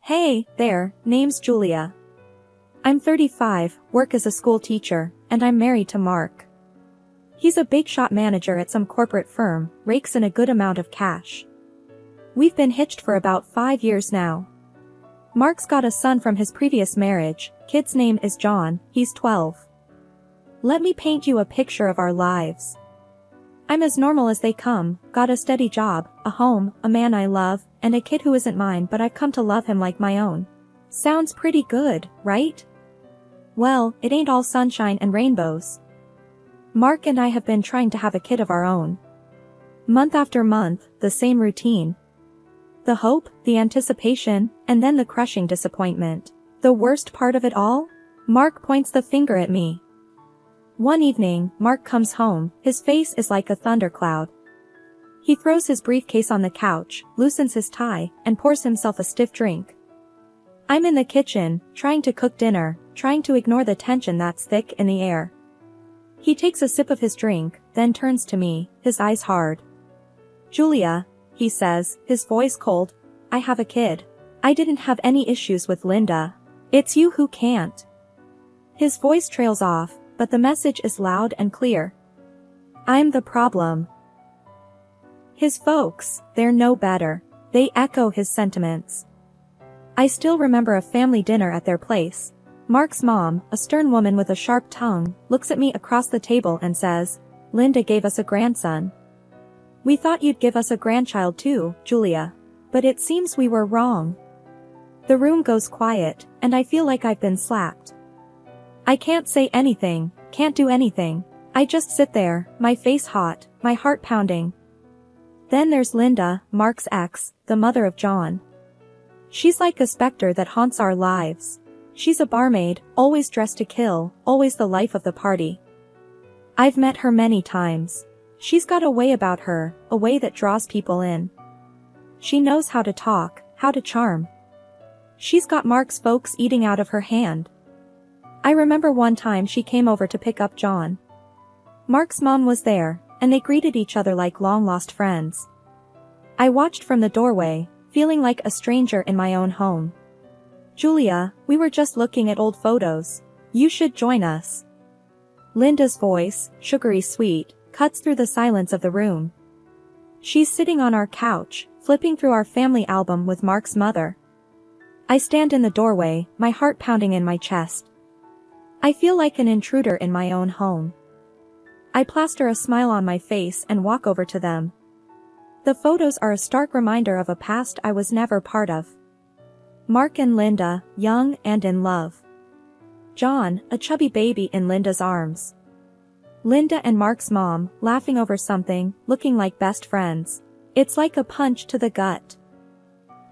Hey, there, name's Julia. I'm 35, work as a school teacher, and I'm married to Mark. He's a big shot manager at some corporate firm, rakes in a good amount of cash. We've been hitched for about 5 years now. Mark's got a son from his previous marriage, kid's name is John, he's 12. Let me paint you a picture of our lives. I'm as normal as they come, got a steady job, a home, a man I love, and a kid who isn't mine but I've come to love him like my own. Sounds pretty good, right? Well, it ain't all sunshine and rainbows. Mark and I have been trying to have a kid of our own. Month after month, the same routine. The hope, the anticipation, and then the crushing disappointment. The worst part of it all? Mark points the finger at me. One evening, Mark comes home, his face is like a thundercloud. He throws his briefcase on the couch, loosens his tie, and pours himself a stiff drink. I'm in the kitchen, trying to cook dinner, trying to ignore the tension that's thick in the air. He takes a sip of his drink, then turns to me, his eyes hard. Julia, he says, his voice cold, I have a kid. I didn't have any issues with Linda. It's you who can't. His voice trails off, but the message is loud and clear. I'm the problem. His folks, they're no better. They echo his sentiments. I still remember a family dinner at their place. Mark's mom, a stern woman with a sharp tongue, looks at me across the table and says, Linda gave us a grandson. We thought you'd give us a grandchild too, Julia. But it seems we were wrong. The room goes quiet, and I feel like I've been slapped. I can't say anything, can't do anything. I just sit there, my face hot, my heart pounding. Then there's Linda, Mark's ex, the mother of John. She's like a specter that haunts our lives. She's a barmaid, always dressed to kill, always the life of the party. I've met her many times. She's got a way about her, a way that draws people in. She knows how to talk, how to charm. She's got Mark's folks eating out of her hand. I remember one time she came over to pick up John. Mark's mom was there, and they greeted each other like long-lost friends. I watched from the doorway, feeling like a stranger in my own home. Julia, we were just looking at old photos. You should join us. Linda's voice, sugary sweet, cuts through the silence of the room. She's sitting on our couch, flipping through our family album with Mark's mother. I stand in the doorway, my heart pounding in my chest. I feel like an intruder in my own home. I plaster a smile on my face and walk over to them. The photos are a stark reminder of a past I was never part of. Mark and Linda, young and in love. John, a chubby baby in Linda's arms. Linda and Mark's mom, laughing over something, looking like best friends. It's like a punch to the gut.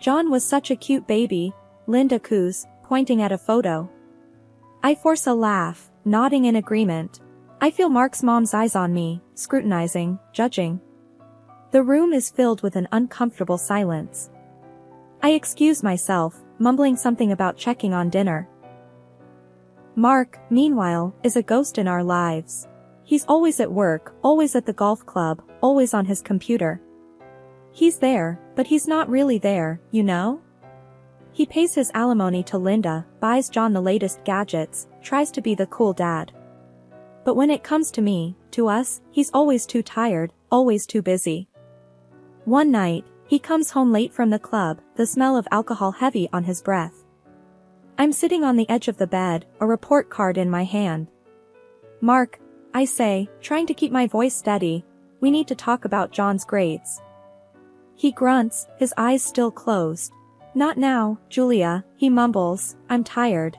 John was such a cute baby, Linda coos, pointing at a photo. I force a laugh, nodding in agreement. I feel Mark's mom's eyes on me, scrutinizing, judging. The room is filled with an uncomfortable silence. I excuse myself, mumbling something about checking on dinner. Mark, meanwhile, is a ghost in our lives. He's always at work, always at the golf club, always on his computer. He's there, but he's not really there, you know? He pays his alimony to Linda, buys John the latest gadgets, tries to be the cool dad. But when it comes to me, to us, he's always too tired, always too busy. One night, he comes home late from the club, the smell of alcohol heavy on his breath. I'm sitting on the edge of the bed, a report card in my hand. Mark, I say, trying to keep my voice steady, we need to talk about John's grades. He grunts, his eyes still closed. Not now, Julia, he mumbles, I'm tired.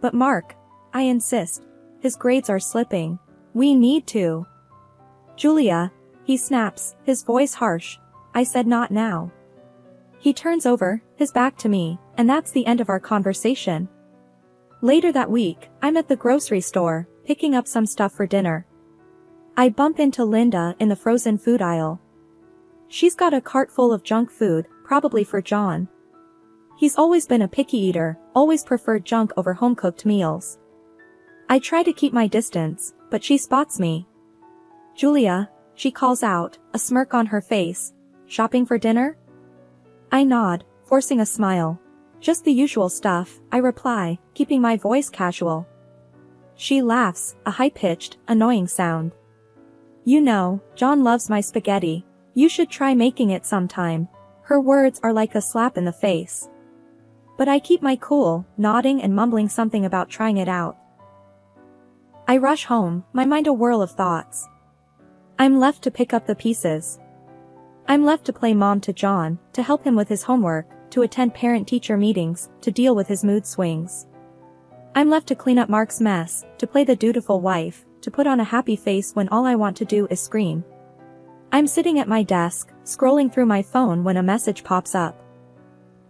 But Mark, I insist. His grades are slipping. We need to. Julia, he snaps, his voice harsh. I said not now. He turns over, his back to me, and that's the end of our conversation. Later that week, I'm at the grocery store, picking up some stuff for dinner. I bump into Linda in the frozen food aisle. She's got a cart full of junk food, probably for John. He's always been a picky eater, always preferred junk over home-cooked meals. I try to keep my distance, but she spots me. Julia, she calls out, a smirk on her face. Shopping for dinner? I nod, forcing a smile. Just the usual stuff, I reply, keeping my voice casual. She laughs, a high-pitched, annoying sound. You know, John loves my spaghetti. You should try making it sometime. Her words are like a slap in the face. But I keep my cool, nodding and mumbling something about trying it out. I rush home, my mind a whirl of thoughts. I'm left to pick up the pieces. I'm left to play mom to John, to help him with his homework, to attend parent-teacher meetings, to deal with his mood swings. I'm left to clean up Mark's mess, to play the dutiful wife, to put on a happy face when all I want to do is scream. I'm sitting at my desk, scrolling through my phone when a message pops up.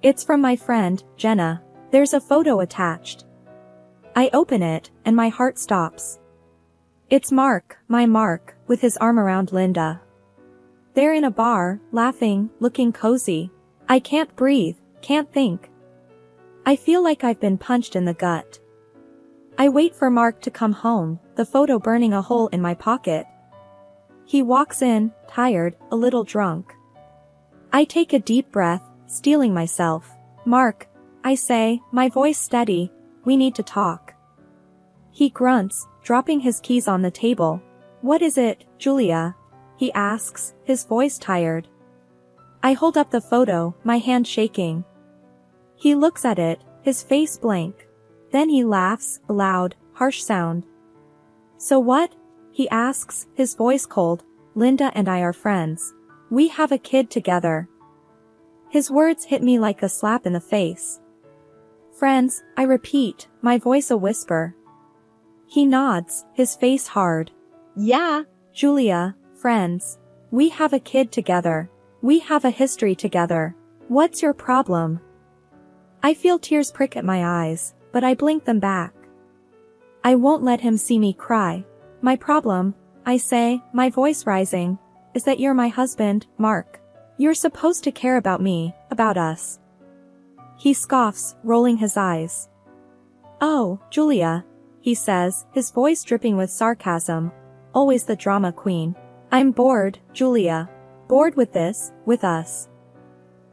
It's from my friend, Jenna. There's a photo attached. I open it, and my heart stops. It's Mark, my Mark, with his arm around Linda. They're in a bar, laughing, looking cozy. I can't breathe, can't think. I feel like I've been punched in the gut. I wait for Mark to come home, the photo burning a hole in my pocket. He walks in, tired, a little drunk. I take a deep breath, steeling myself. Mark, I say, my voice steady, we need to talk. He grunts, dropping his keys on the table. What is it, Julia? He asks, his voice tired. I hold up the photo, my hand shaking. He looks at it, his face blank. Then he laughs, a loud, harsh sound. So what? He asks, his voice cold. Linda and I are friends. We have a kid together. His words hit me like a slap in the face. Friends, I repeat, my voice a whisper. He nods, his face hard. Yeah, Julia, friends. We have a kid together. We have a history together. What's your problem? I feel tears prick at my eyes, but I blink them back. I won't let him see me cry. My problem, I say, my voice rising, is that you're my husband, Mark. You're supposed to care about me, about us. He scoffs, rolling his eyes. Oh, Julia, he says, his voice dripping with sarcasm. Always the drama queen. I'm bored, Julia. Bored with this, with us.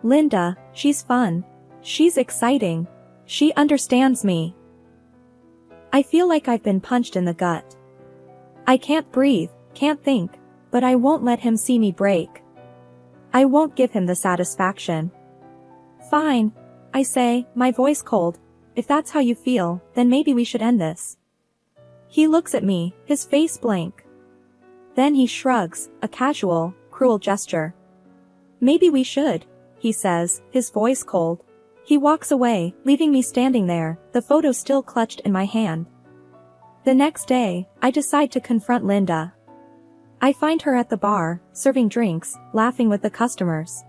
Linda, she's fun. She's exciting. She understands me. I feel like I've been punched in the gut. I can't breathe, can't think, but I won't let him see me break. I won't give him the satisfaction. Fine, I say, my voice cold. If that's how you feel, then maybe we should end this. He looks at me, his face blank. Then he shrugs, a casual, cruel gesture. Maybe we should, he says, his voice cold. He walks away, leaving me standing there, the photo still clutched in my hand. The next day, I decide to confront Linda. I find her at the bar, serving drinks, laughing with the customers.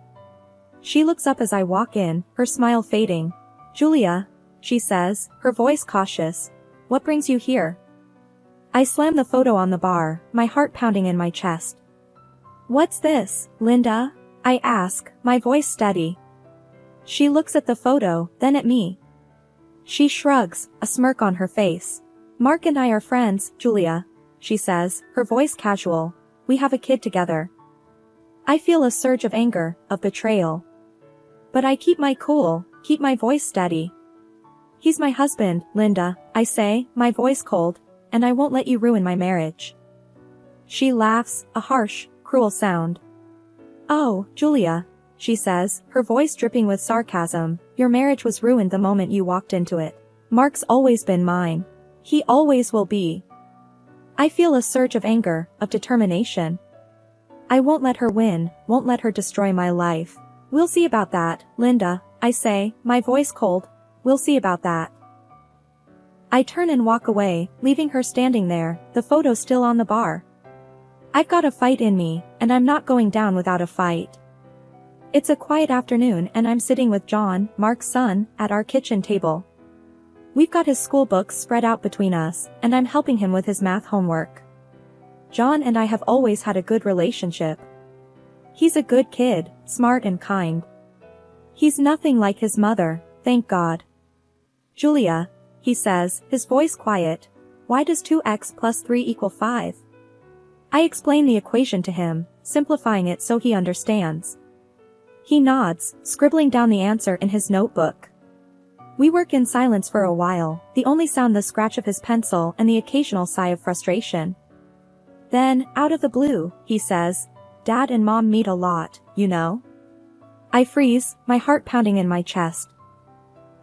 She looks up as I walk in, her smile fading. Julia, she says, her voice cautious. What brings you here? I slam the photo on the bar, my heart pounding in my chest. What's this, Linda? I ask, my voice steady. She looks at the photo, then at me. She shrugs, a smirk on her face. Mark and I are friends, Julia, she says, her voice casual. We have a kid together. I feel a surge of anger, of betrayal. But I keep my cool, keep my voice steady. He's my husband, Linda, I say, my voice cold, and I won't let you ruin my marriage. She laughs, a harsh, cruel sound. Oh, Julia, she says, her voice dripping with sarcasm, your marriage was ruined the moment you walked into it. Mark's always been mine. He always will be. I feel a surge of anger, of determination. I won't let her win, won't let her destroy my life. We'll see about that, Linda, I say, my voice cold. We'll see about that. I turn and walk away, leaving her standing there, the photo still on the bar. I've got a fight in me, and I'm not going down without a fight. It's a quiet afternoon and I'm sitting with John, Mark's son, at our kitchen table. We've got his school books spread out between us, and I'm helping him with his math homework. John and I have always had a good relationship. He's a good kid, smart and kind. He's nothing like his mother, thank God. Julia, he says, his voice quiet, why does 2x plus 3 equal 5? I explain the equation to him, simplifying it so he understands. He nods, scribbling down the answer in his notebook. We work in silence for a while, the only sound the scratch of his pencil and the occasional sigh of frustration. Then, out of the blue, he says, "Dad and Mom meet a lot, you know?" I freeze, my heart pounding in my chest.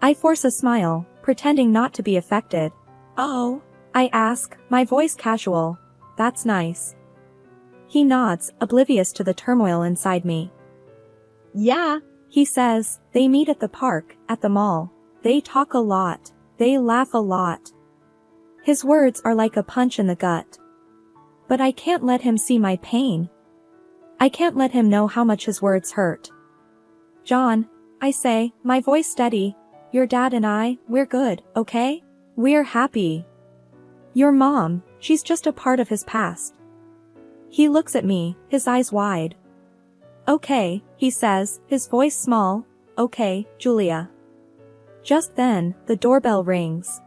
I force a smile, pretending not to be affected. "Oh?" I ask, my voice casual. "That's nice." He nods, oblivious to the turmoil inside me. "Yeah," he says, "they meet at the park, at the mall. They talk a lot. They laugh a lot." His words are like a punch in the gut. But I can't let him see my pain. I can't let him know how much his words hurt. "John," I say, my voice steady, "your dad and we're good, okay? We're happy. Your mom, she's just a part of his past." He looks at me, his eyes wide. "Okay," he says, his voice small, "Okay, Julia." Just then, the doorbell rings.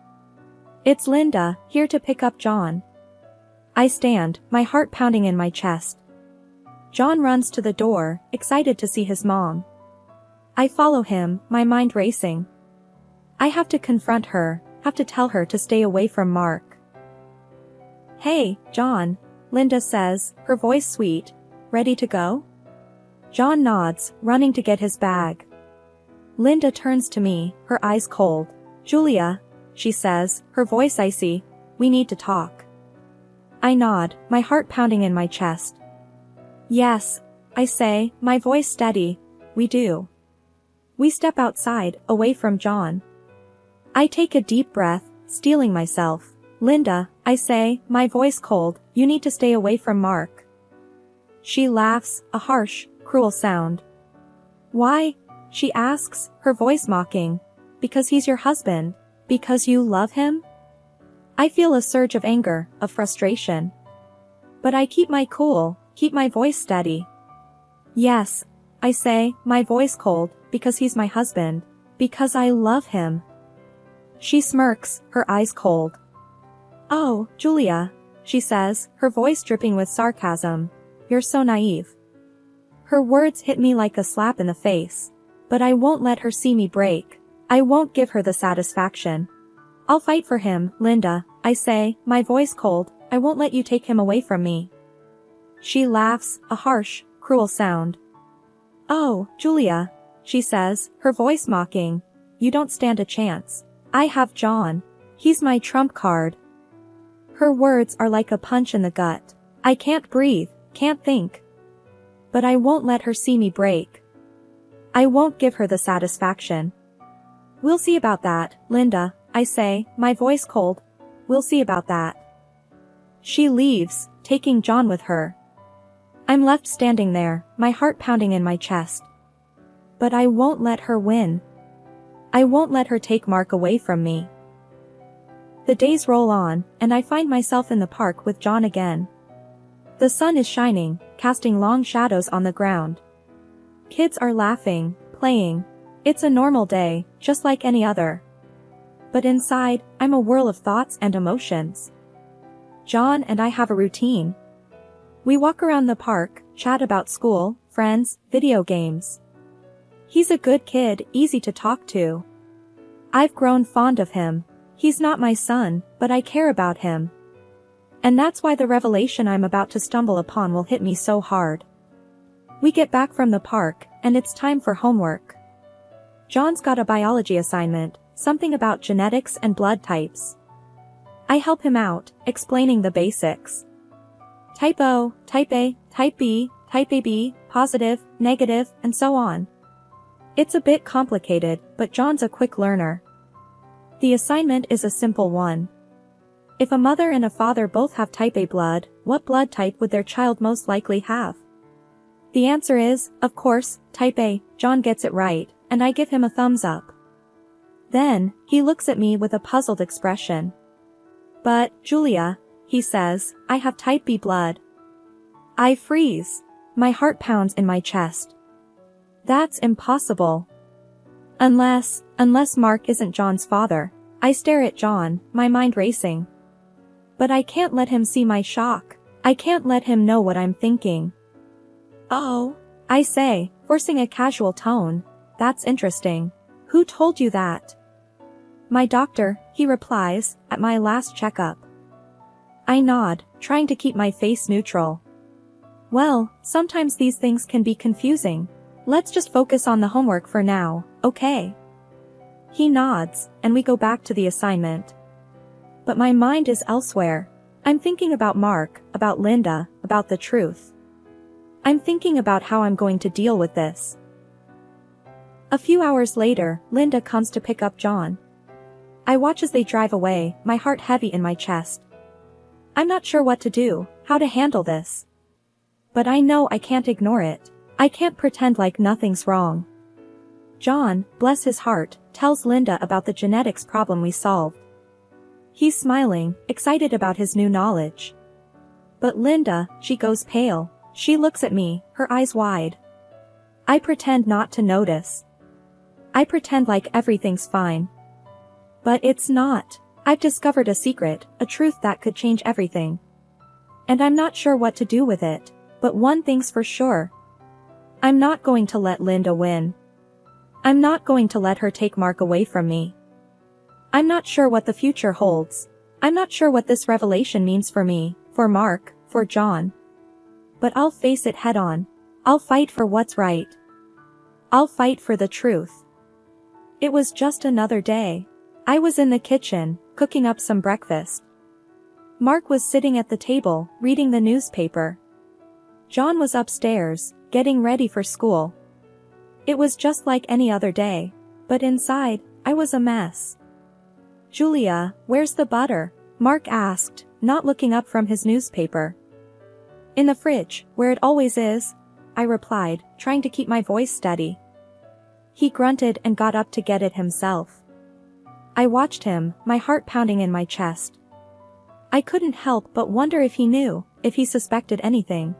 It's Linda, here to pick up John. I stand, my heart pounding in my chest. John runs to the door, excited to see his mom. I follow him, my mind racing. I have to confront her, have to tell her to stay away from Mark. "Hey, John," Linda says, her voice sweet. "Ready to go?" John nods, running to get his bag. Linda turns to me, her eyes cold. "Julia," she says, her voice icy, "we need to talk." I nod, my heart pounding in my chest. "Yes," I say, my voice steady, "we do." We step outside, away from John. I take a deep breath, steeling myself. "Linda," I say, my voice cold, "you need to stay away from Mark." She laughs, a harsh, cruel sound. "Why?" she asks, her voice mocking. "Because he's your husband. Because you love him?" I feel a surge of anger, of frustration. But I keep my cool, keep my voice steady. "Yes," I say, my voice cold, "because he's my husband. Because I love him." She smirks, her eyes cold. "Oh, Julia," she says, her voice dripping with sarcasm. "You're so naive." Her words hit me like a slap in the face. But I won't let her see me break. I won't give her the satisfaction. "I'll fight for him, Linda," I say, my voice cold, "I won't let you take him away from me." She laughs, a harsh, cruel sound. "Oh, Julia," she says, her voice mocking, "you don't stand a chance. I have John. He's my trump card." Her words are like a punch in the gut. I can't breathe, can't think. But I won't let her see me break. I won't give her the satisfaction. "We'll see about that, Linda," I say, my voice cold. "We'll see about that." She leaves, taking John with her. I'm left standing there, my heart pounding in my chest. But I won't let her win. I won't let her take Mark away from me. The days roll on, and I find myself in the park with John again. The sun is shining, casting long shadows on the ground. Kids are laughing, playing. It's a normal day, just like any other. But inside, I'm a whirl of thoughts and emotions. John and I have a routine. We walk around the park, chat about school, friends, video games. He's a good kid, easy to talk to. I've grown fond of him. He's not my son, but I care about him. And that's why the revelation I'm about to stumble upon will hit me so hard. We get back from the park, and it's time for homework. John's got a biology assignment, something about genetics and blood types. I help him out, explaining the basics. Type O, type A, type B, type AB, positive, negative, and so on. It's a bit complicated, but John's a quick learner. The assignment is a simple one. If a mother and a father both have type A blood, what blood type would their child most likely have? The answer is, of course, type A. John gets it right, and I give him a thumbs up. Then, he looks at me with a puzzled expression. "But, Julia," he says, "I have type B blood." I freeze. My heart pounds in my chest. That's impossible. Unless Mark isn't John's father. I stare at John, my mind racing. But I can't let him see my shock. I can't let him know what I'm thinking. "Oh," I say, forcing a casual tone, "that's interesting. Who told you that?" My doctor, he replies, at my last checkup. I nod, trying to keep my face neutral. Well, sometimes these things can be confusing. Let's just focus on the homework for now, okay? He nods, and we go back to the assignment. But my mind is elsewhere. I'm thinking about Mark, about Linda, about the truth. I'm thinking about how I'm going to deal with this. A few hours later, Linda comes to pick up John. I watch as they drive away, my heart heavy in my chest. I'm not sure what to do, how to handle this. But I know I can't ignore it. I can't pretend like nothing's wrong. John, bless his heart, tells Linda about the genetics problem we solved. He's smiling, excited about his new knowledge. But Linda, she goes pale. She looks at me, her eyes wide. I pretend not to notice. I pretend like everything's fine. But it's not. I've discovered a secret, a truth that could change everything. And I'm not sure what to do with it, but one thing's for sure. I'm not going to let Linda win. I'm not going to let her take Mark away from me. I'm not sure what the future holds. I'm not sure what this revelation means for me, for Mark, for John. But I'll face it head on. I'll fight for what's right. I'll fight for the truth. It was just another day. I was in the kitchen, cooking up some breakfast. Mark was sitting at the table, reading the newspaper. John was upstairs, getting ready for school. It was just like any other day, but inside, I was a mess. Julia, where's the butter? Mark asked, not looking up from his newspaper. In the fridge, where it always is, I replied, trying to keep my voice steady. He grunted and got up to get it himself. I watched him, my heart pounding in my chest. I couldn't help but wonder if he knew, if he suspected anything.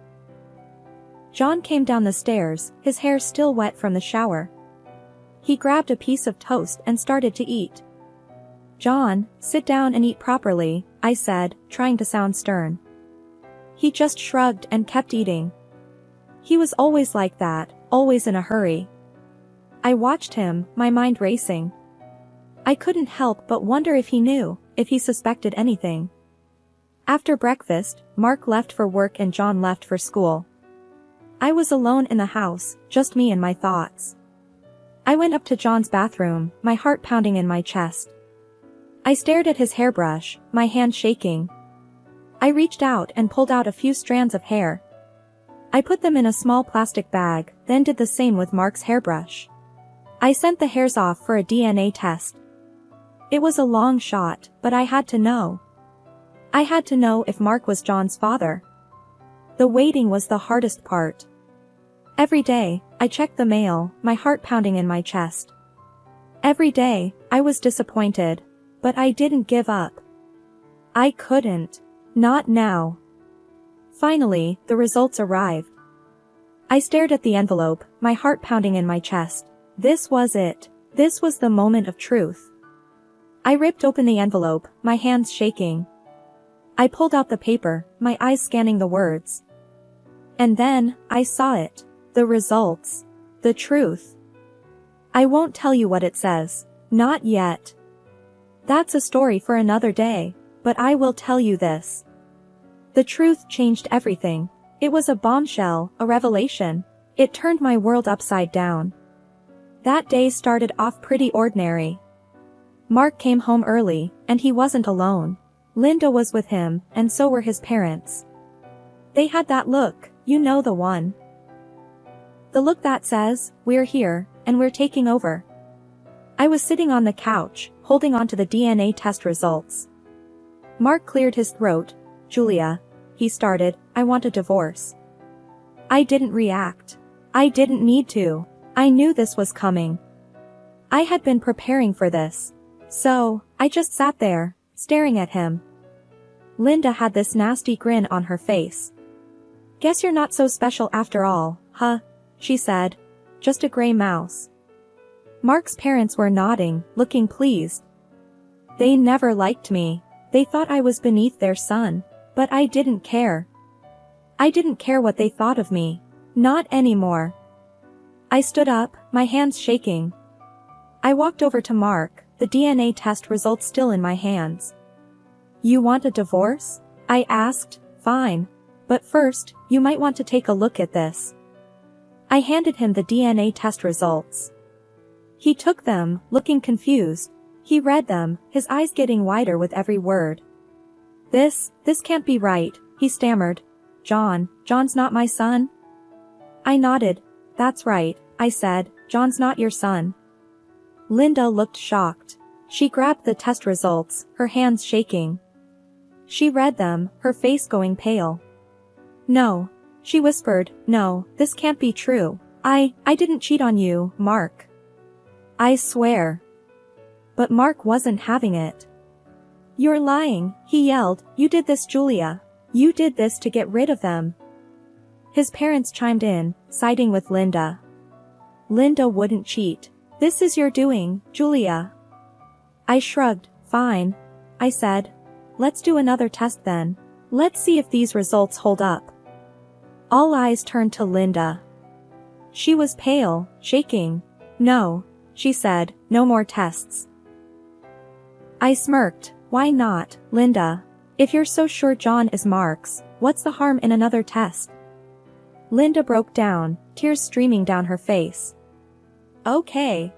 John came down the stairs, his hair still wet from the shower. He grabbed a piece of toast and started to eat. John, sit down and eat properly, I said, trying to sound stern. He just shrugged and kept eating. He was always like that, always in a hurry. I watched him, my mind racing. I couldn't help but wonder if he knew, if he suspected anything. After breakfast, Mark left for work and John left for school. I was alone in the house, just me and my thoughts. I went up to John's bathroom, my heart pounding in my chest. I stared at his hairbrush, my hand shaking. I reached out and pulled out a few strands of hair. I put them in a small plastic bag, then did the same with Mark's hairbrush. I sent the hairs off for a DNA test. It was a long shot, but I had to know. I had to know if Mark was John's father. The waiting was the hardest part. Every day, I checked the mail, my heart pounding in my chest. Every day, I was disappointed, but I didn't give up. I couldn't. Not now. Finally, the results arrived. I stared at the envelope, my heart pounding in my chest. This was it. This was the moment of truth. I ripped open the envelope, my hands shaking. I pulled out the paper, my eyes scanning the words. And then, I saw it. The results. The truth. I won't tell you what it says. Not yet. That's a story for another day, but I will tell you this. The truth changed everything. It was a bombshell, a revelation. It turned my world upside down. That day started off pretty ordinary. Mark came home early, and he wasn't alone. Linda was with him, and so were his parents. They had that look, you know the one. The look that says, we're here, and we're taking over. I was sitting on the couch, holding on to the DNA test results. Mark cleared his throat. Julia, he started, I want a divorce. I didn't react. I didn't need to. I knew this was coming. I had been preparing for this. So, I just sat there, staring at him. Linda had this nasty grin on her face. Guess you're not so special after all, huh? She said. Just a gray mouse. Mark's parents were nodding, looking pleased. They never liked me. They thought I was beneath their son. But I didn't care. I didn't care what they thought of me. Not anymore. I stood up, my hands shaking. I walked over to Mark, the DNA test results still in my hands. You want a divorce? I asked. Fine. But first, you might want to take a look at this. I handed him the DNA test results. He took them, looking confused. He read them, his eyes getting wider with every word. This can't be right, he stammered. John's not my son? I nodded. That's right, I said, John's not your son. Linda looked shocked. She grabbed the test results, her hands shaking. She read them, her face going pale. No, she whispered, no, this can't be true. I didn't cheat on you, Mark. I swear. But Mark wasn't having it. You're lying, he yelled, you did this, Julia. You did this to get rid of them. His parents chimed in, siding with Linda. Linda wouldn't cheat. This is your doing, Julia. I shrugged. Fine. I said. Let's do another test then. Let's see if these results hold up. All eyes turned to Linda. She was pale, shaking. No, she said, no more tests. I smirked. Why not, Linda? If you're so sure John is Mark's, what's the harm in another test? Linda broke down, tears streaming down her face. Okay.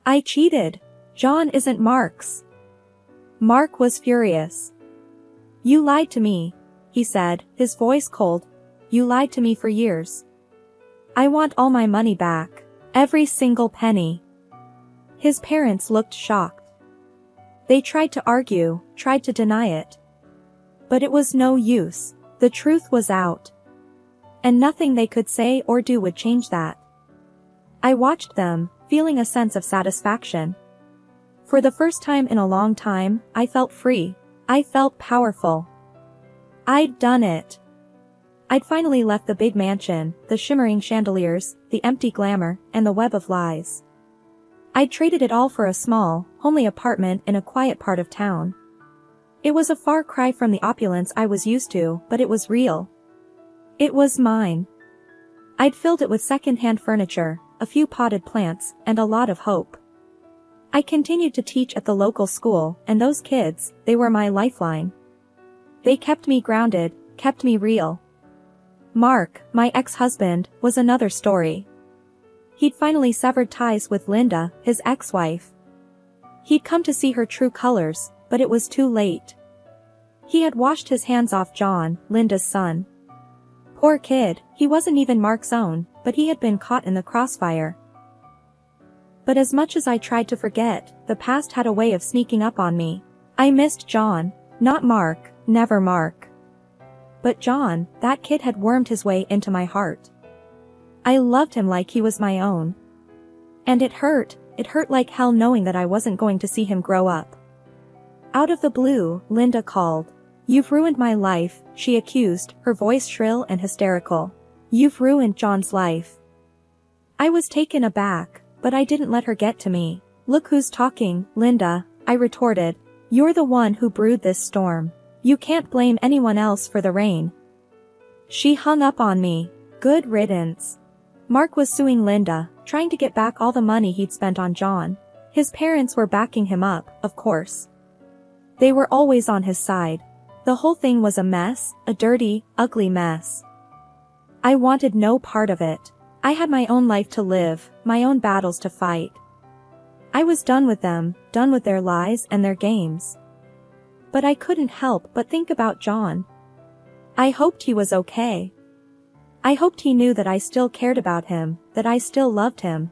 I cheated. John isn't Mark's. Mark was furious. You lied to me, he said, his voice cold. You lied to me for years. I want all my money back. Every single penny. His parents looked shocked. They tried to argue, tried to deny it. But it was no use. The truth was out. And nothing they could say or do would change that. I watched them, feeling a sense of satisfaction. For the first time in a long time, I felt free. I felt powerful. I'd done it. I'd finally left the big mansion, the shimmering chandeliers, the empty glamour, and the web of lies. I'd traded it all for a small, homely apartment in a quiet part of town. It was a far cry from the opulence I was used to, but it was real. It was mine. I'd filled it with second-hand furniture, a few potted plants, and a lot of hope. I continued to teach at the local school, and those kids, they were my lifeline. They kept me grounded, kept me real. Mark, my ex-husband, was another story. He'd finally severed ties with Linda, his ex-wife. He'd come to see her true colors, but it was too late. He had washed his hands off John, Linda's son. Poor kid, he wasn't even Mark's own, but he had been caught in the crossfire. But as much as I tried to forget, the past had a way of sneaking up on me. I missed John, not Mark, never Mark. But John, that kid had wormed his way into my heart. I loved him like he was my own. And it hurt like hell knowing that I wasn't going to see him grow up. Out of the blue, Linda called. You've ruined my life, she accused, her voice shrill and hysterical. You've ruined John's life. I was taken aback, but I didn't let her get to me. Look who's talking, Linda, I retorted. You're the one who brewed this storm. You can't blame anyone else for the rain. She hung up on me. Good riddance. Mark was suing Linda, trying to get back all the money he'd spent on John. His parents were backing him up, of course. They were always on his side. The whole thing was a mess, a dirty, ugly mess. I wanted no part of it. I had my own life to live, my own battles to fight. I was done with them, done with their lies and their games. But I couldn't help but think about John. I hoped he was okay. I hoped he knew that I still cared about him, that I still loved him.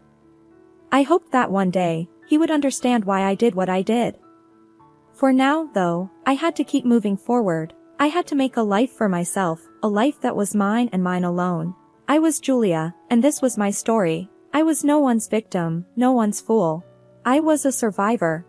I hoped that one day, he would understand why I did what I did. For now, though, I had to keep moving forward. I had to make a life for myself, a life that was mine and mine alone. I was Julia, and this was my story. I was no one's victim, no one's fool. I was a survivor.